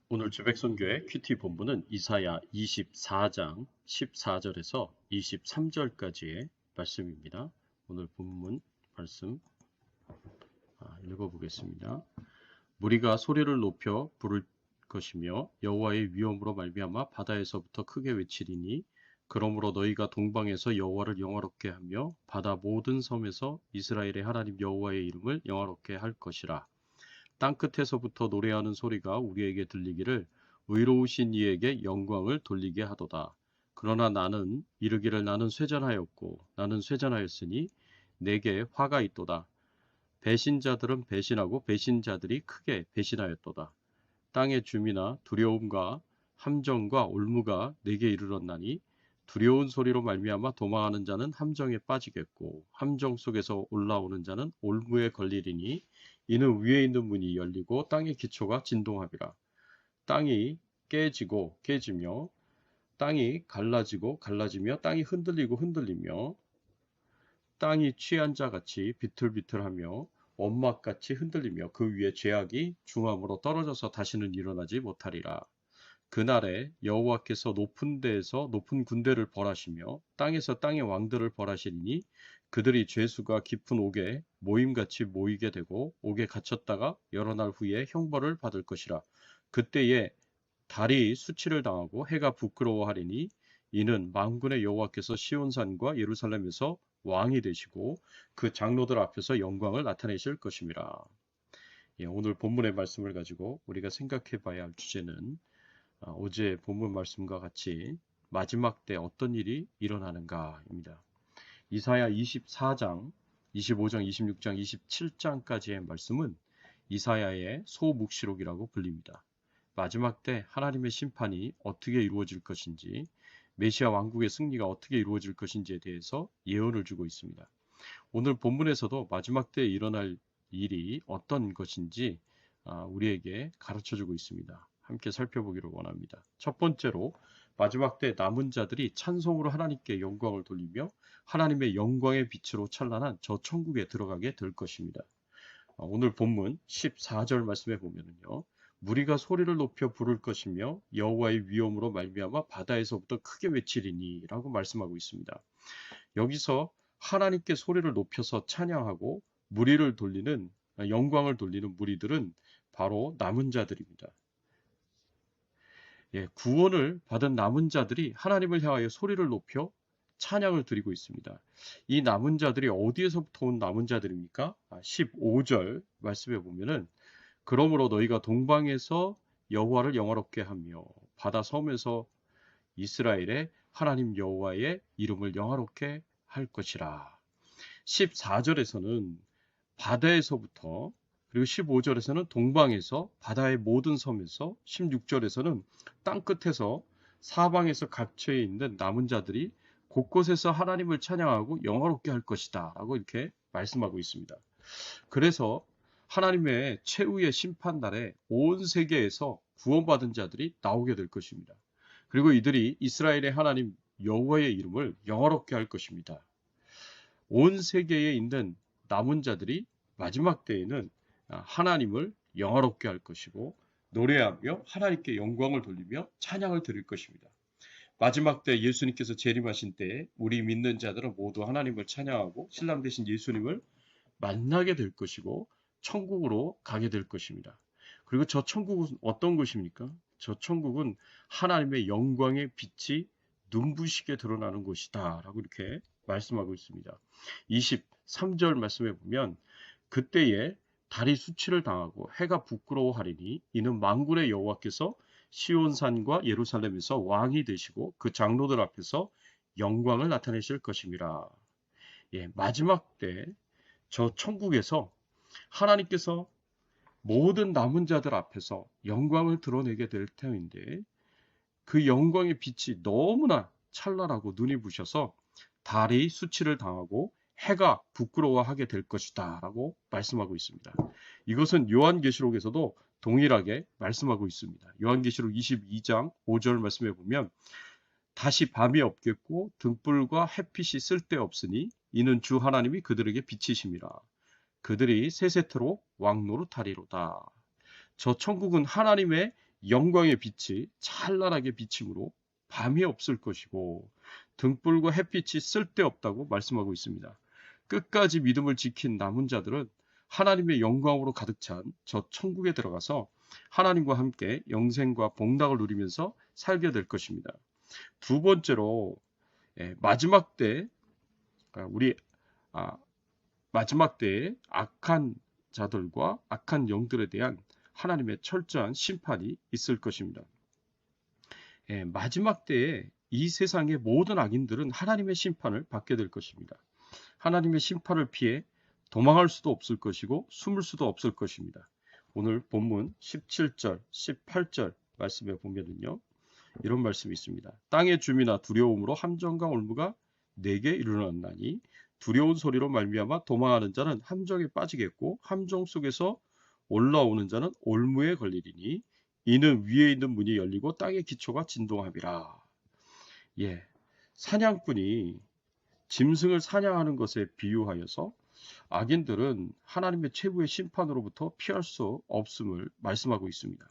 오늘 주백선교회 큐티 본문은 이사야 24장 14절에서 23절까지의 말씀입니다. 오늘 본문 말씀 읽어보겠습니다. 무리가 소리를 높여 부를 것이며 여호와의 위엄으로 말미암아 바다에서부터 크게 외치리니 그러므로 너희가 동방에서 여호와를 영화롭게 하며 바다 모든 섬에서 이스라엘의 하나님 여호와의 이름을 영화롭게 할 것이라. 땅끝에서부터 노래하는 소리가 우리에게 들리기를 의로우신 이에게 영광을 돌리게 하도다. 그러나 나는 이르기를 나는 쇠잔하였고 나는 쇠잔하였으니 내게 화가 있도다. 배신자들은 배신하고 배신자들이 크게 배신하였도다. 땅의 주민아 두려움과 함정과 올무가 내게 이르렀나니 두려운 소리로 말미암아 도망하는 자는 함정에 빠지겠고 함정 속에서 올라오는 자는 올무에 걸리리니 이는 위에 있는 문이 열리고 땅의 기초가 진동하리라. 땅이 깨지고 깨지며 땅이 갈라지고 갈라지며 땅이 흔들리고 흔들리며 땅이 취한 자같이 비틀비틀하며 원막같이 흔들리며 그 위에 죄악이 중함으로 떨어져서 다시는 일어나지 못하리라. 그날에 여호와께서 높은 데에서 높은 군대를 벌하시며 땅에서 땅의 왕들을 벌하시리니 그들이 죄수가 깊은 옥에 모임같이 모이게 되고 옥에 갇혔다가 여러 날 후에 형벌을 받을 것이라. 그때에 달이 수치를 당하고 해가 부끄러워하리니 이는 만군의 여호와께서 시온산과 예루살렘에서 왕이 되시고 그 장로들 앞에서 영광을 나타내실 것임이라. 오늘 본문의 말씀을 가지고 우리가 생각해 봐야 할 주제는 어제 본문 말씀과 같이 마지막 때 어떤 일이 일어나는가입니다. 이사야 24장, 25장, 26장, 27장까지의 말씀은 이사야의 소묵시록이라고 불립니다. 마지막 때 하나님의 심판이 어떻게 이루어질 것인지, 메시아 왕국의 승리가 어떻게 이루어질 것인지에 대해서 예언을 주고 있습니다. 오늘 본문에서도 마지막 때에 일어날 일이 어떤 것인지 우리에게 가르쳐주고 있습니다. 함께 살펴보기를 원합니다. 첫 번째로 마지막 때 남은 자들이 찬송으로 하나님께 영광을 돌리며 하나님의 영광의 빛으로 찬란한 저 천국에 들어가게 될 것입니다. 오늘 본문 14절 말씀에 보면은요. 무리가 소리를 높여 부를 것이며 여호와의 위엄으로 말미암아 바다에서부터 크게 외치리니 라고 말씀하고 있습니다. 여기서 하나님께 소리를 높여서 찬양하고 무리를 돌리는 영광을 돌리는 무리들은 바로 남은 자들입니다. 구원을 받은 남은 자들이 하나님을 향하여 소리를 높여 찬양을 드리고 있습니다. 이 남은 자들이 어디에서부터 온 남은 자들입니까? 15절 말씀에 보면은 그러므로 너희가 동방에서 여호와를 영화롭게 하며 바다 섬에서 이스라엘의 하나님 여호와의 이름을 영화롭게 할 것이라. 14절에서는 바다에서부터 그리고 15절에서는 동방에서 바다의 모든 섬에서 16절에서는 땅끝에서 사방에서 갇혀 있는 남은 자들이 곳곳에서 하나님을 찬양하고 영화롭게 할 것이다 라고 이렇게 말씀하고 있습니다. 그래서 하나님의 최후의 심판날에 온 세계에서 구원받은 자들이 나오게 될 것입니다. 그리고 이들이 이스라엘의 하나님 여호와의 이름을 영화롭게 할 것입니다. 온 세계에 있는 남은 자들이 마지막 때에는 하나님을 영화롭게 할 것이고 노래하며 하나님께 영광을 돌리며 찬양을 드릴 것입니다. 마지막 때 예수님께서 재림하신 때에 우리 믿는 자들은 모두 하나님을 찬양하고 신랑 되신 예수님을 만나게 될 것이고 천국으로 가게 될 것입니다. 그리고 저 천국은 어떤 곳입니까? 저 천국은 하나님의 영광의 빛이 눈부시게 드러나는 곳이다 라고 이렇게 말씀하고 있습니다. 23절 말씀에 보면 그때에 달이 수치를 당하고 해가 부끄러워하리니 이는 만군의 여호와께서 시온산과 예루살렘에서 왕이 되시고 그 장로들 앞에서 영광을 나타내실 것임이라. 마지막 때 저 천국에서 하나님께서 모든 남은 자들 앞에서 영광을 드러내게 될 터인데 그 영광의 빛이 너무나 찬란하고 눈이 부셔서 달이 수치를 당하고 해가 부끄러워하게 될 것이다 라고 말씀하고 있습니다. 이것은 요한계시록에서도 동일하게 말씀하고 있습니다. 요한계시록 22장 5절 말씀에 보면 다시 밤이 없겠고 등불과 햇빛이 쓸데없으니 이는 주 하나님이 그들에게 빛이심이라. 그들이 세세토록 왕노릇하리로다. 저 천국은 하나님의 영광의 빛이 찬란하게 비침으로 밤이 없을 것이고 등불과 햇빛이 쓸데없다고 말씀하고 있습니다. 끝까지 믿음을 지킨 남은 자들은 하나님의 영광으로 가득 찬 저 천국에 들어가서 하나님과 함께 영생과 복락을 누리면서 살게 될 것입니다. 두 번째로 마지막 때 우리 마지막 때에 악한 자들과 악한 영들에 대한 하나님의 철저한 심판이 있을 것입니다. 마지막 때에 이 세상의 모든 악인들은 하나님의 심판을 받게 될 것입니다. 하나님의 심판을 피해 도망할 수도 없을 것이고 숨을 수도 없을 것입니다. 오늘 본문 17절, 18절 말씀에 보면은요, 이런 말씀이 있습니다. 땅의 주민아 두려움으로 함정과 올무가 내게 일어났나니 두려운 소리로 말미암아 도망하는 자는 함정에 빠지겠고 함정 속에서 올라오는 자는 올무에 걸리리니 이는 위에 있는 문이 열리고 땅의 기초가 진동함이라. 사냥꾼이 짐승을 사냥하는 것에 비유하여서 악인들은 하나님의 최후의 심판으로부터 피할 수 없음을 말씀하고 있습니다.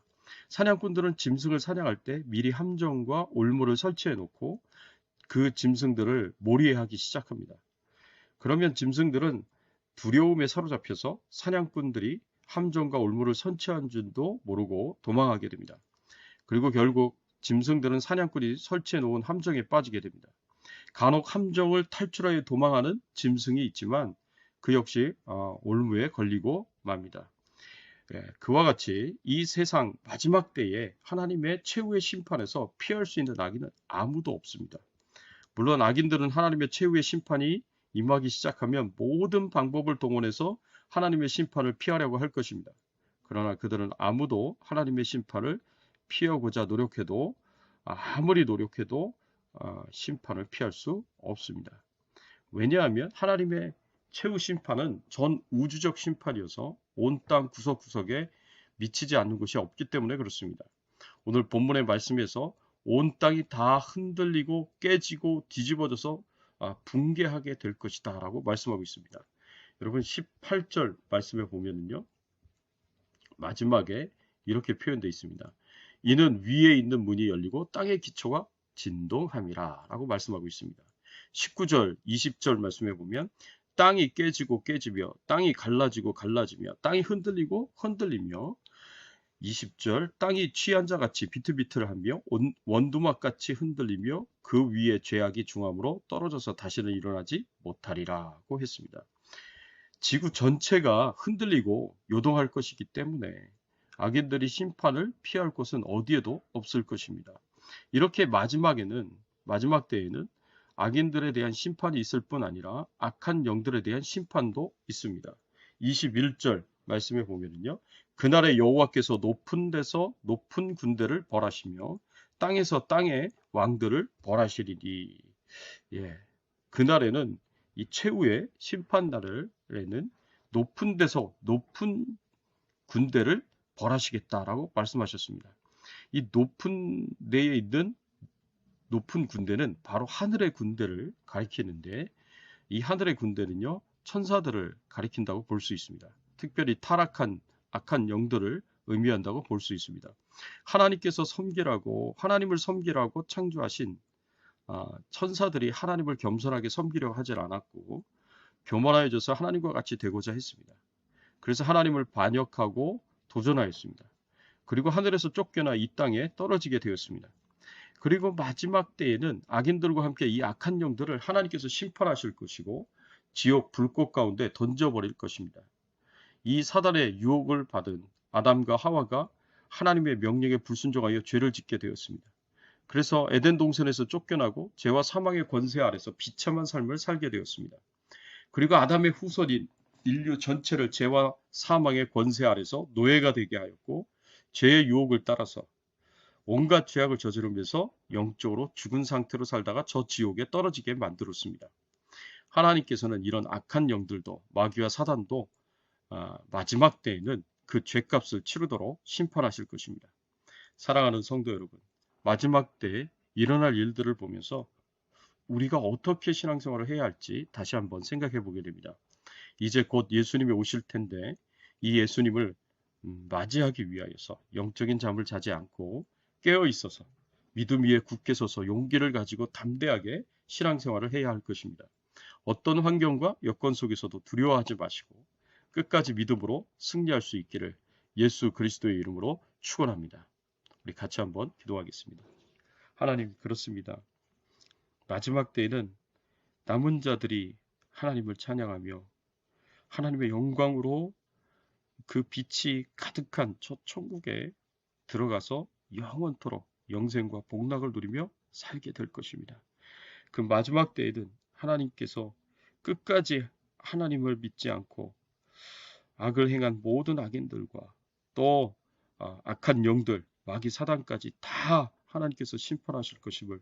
사냥꾼들은 짐승을 사냥할 때 미리 함정과 올무를 설치해 놓고 그 짐승들을 몰이하기 시작합니다. 그러면 짐승들은 두려움에 사로잡혀서 사냥꾼들이 함정과 올무를 설치한 줄도 모르고 도망하게 됩니다. 그리고 결국 짐승들은 사냥꾼이 설치해 놓은 함정에 빠지게 됩니다. 간혹 함정을 탈출하여 도망하는 짐승이 있지만 그 역시 올무에 걸리고 맙니다. 그와 같이 이 세상 마지막 때에 하나님의 최후의 심판에서 피할 수 있는 악인은 아무도 없습니다. 물론 악인들은 하나님의 최후의 심판이 임하기 시작하면 모든 방법을 동원해서 하나님의 심판을 피하려고 할 것입니다. 그러나 그들은 아무도 하나님의 심판을 피하고자 노력해도 아무리 노력해도 심판을 피할 수 없습니다. 왜냐하면 하나님의 최후 심판은 전 우주적 심판이어서 온 땅 구석구석에 미치지 않는 곳이 없기 때문에 그렇습니다. 오늘 본문의 말씀에서 온 땅이 다 흔들리고 깨지고 뒤집어져서 붕괴하게 될 것이다 라고 말씀하고 있습니다. 여러분 18절 말씀에 보면요, 마지막에 이렇게 표현되어 있습니다. 이는 위에 있는 문이 열리고 땅의 기초가 진동함이라 라고 말씀하고 있습니다. 19절 20절 말씀에 보면 땅이 깨지고 깨지며 땅이 갈라지고 갈라지며 땅이 흔들리고 흔들리며 20절 땅이 취한 자같이 비틀비틀하며 원두막같이 흔들리며 그 위에 죄악이 중함으로 떨어져서 다시는 일어나지 못하리라고 했습니다. 지구 전체가 흔들리고 요동할 것이기 때문에 악인들이 심판을 피할 곳은 어디에도 없을 것입니다. 이렇게 마지막 때에는 악인들에 대한 심판이 있을 뿐 아니라 악한 영들에 대한 심판도 있습니다. 21절 말씀에 보면요, 그날에 여호와께서 높은 데서 높은 군대를 벌하시며 땅에서 땅의 왕들을 벌하시리니. 그날에는 이 최후의 심판 날에는 높은 데서 높은 군대를 벌하시겠다라고 말씀하셨습니다. 이 높은 데에 있는 높은 군대는 바로 하늘의 군대를 가리키는데, 이 하늘의 군대는요, 천사들을 가리킨다고 볼 수 있습니다. 특별히 타락한 악한 영들을 의미한다고 볼 수 있습니다. 하나님께서 하나님을 섬기라고 창조하신 천사들이 하나님을 겸손하게 섬기려고 하질 않았고 교만하여져서 하나님과 같이 되고자 했습니다. 그래서 하나님을 반역하고 도전하였습니다. 그리고 하늘에서 쫓겨나 이 땅에 떨어지게 되었습니다. 그리고 마지막 때에는 악인들과 함께 이 악한 영들을 하나님께서 심판하실 것이고 지옥 불꽃 가운데 던져버릴 것입니다. 이 사단의 유혹을 받은 아담과 하와가 하나님의 명령에 불순종하여 죄를 짓게 되었습니다. 그래서 에덴 동산에서 쫓겨나고 죄와 사망의 권세 아래서 비참한 삶을 살게 되었습니다. 그리고 아담의 후손인 인류 전체를 죄와 사망의 권세 아래서 노예가 되게 하였고 죄의 유혹을 따라서 온갖 죄악을 저지르면서 영적으로 죽은 상태로 살다가 저 지옥에 떨어지게 만들었습니다. 하나님께서는 이런 악한 영들도 마귀와 사단도 마지막 때에는 그 죄값을 치르도록 심판하실 것입니다. 사랑하는 성도 여러분, 마지막 때에 일어날 일들을 보면서 우리가 어떻게 신앙생활을 해야 할지 다시 한번 생각해 보게 됩니다. 이제 곧 예수님이 오실 텐데 이 예수님을 맞이하기 위하여서 영적인 잠을 자지 않고 깨어 있어서 믿음 위에 굳게 서서 용기를 가지고 담대하게 신앙생활을 해야 할 것입니다. 어떤 환경과 여건 속에서도 두려워하지 마시고 끝까지 믿음으로 승리할 수 있기를 예수 그리스도의 이름으로 축원합니다. 우리 같이 한번 기도하겠습니다. 하나님, 그렇습니다. 마지막 때에는 남은 자들이 하나님을 찬양하며 하나님의 영광으로 그 빛이 가득한 저 천국에 들어가서 영원토록 영생과 복락을 누리며 살게 될 것입니다. 그 마지막 때에는 하나님께서 끝까지 하나님을 믿지 않고 악을 행한 모든 악인들과 또 악한 영들, 마귀 사단까지 다 하나님께서 심판하실 것임을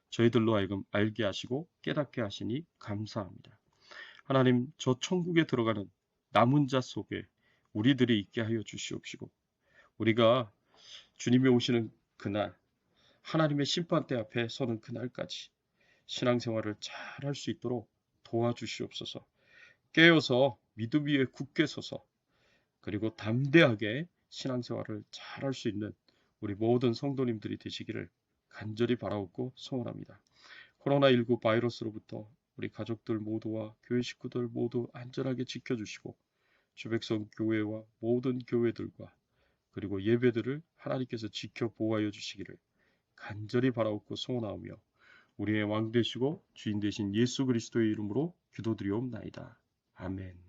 저희들로 하여금 알게 하시고 깨닫게 하시니 감사합니다. 하나님, 저 천국에 들어가는 남은 자 속에 우리들이 있게 하여 주시옵시고 우리가 주님이 오시는 그날 하나님의 심판대 앞에 서는 그날까지 신앙생활을 잘 할 수 있도록 도와주시옵소서. 깨어서 믿음 위에 굳게 서서 그리고 담대하게 신앙생활을 잘 할 수 있는 우리 모든 성도님들이 되시기를 간절히 바라옵고 소원합니다. 코로나19 바이러스로부터 우리 가족들 모두와 교회 식구들 모두 안전하게 지켜주시고 주백성 교회와 모든 교회들과 그리고 예배들을 하나님께서 지켜 보호하여 주시기를 간절히 바라옵고 소원하오며 우리의 왕 되시고 주인 되신 예수 그리스도의 이름으로 기도드리옵나이다. 아멘.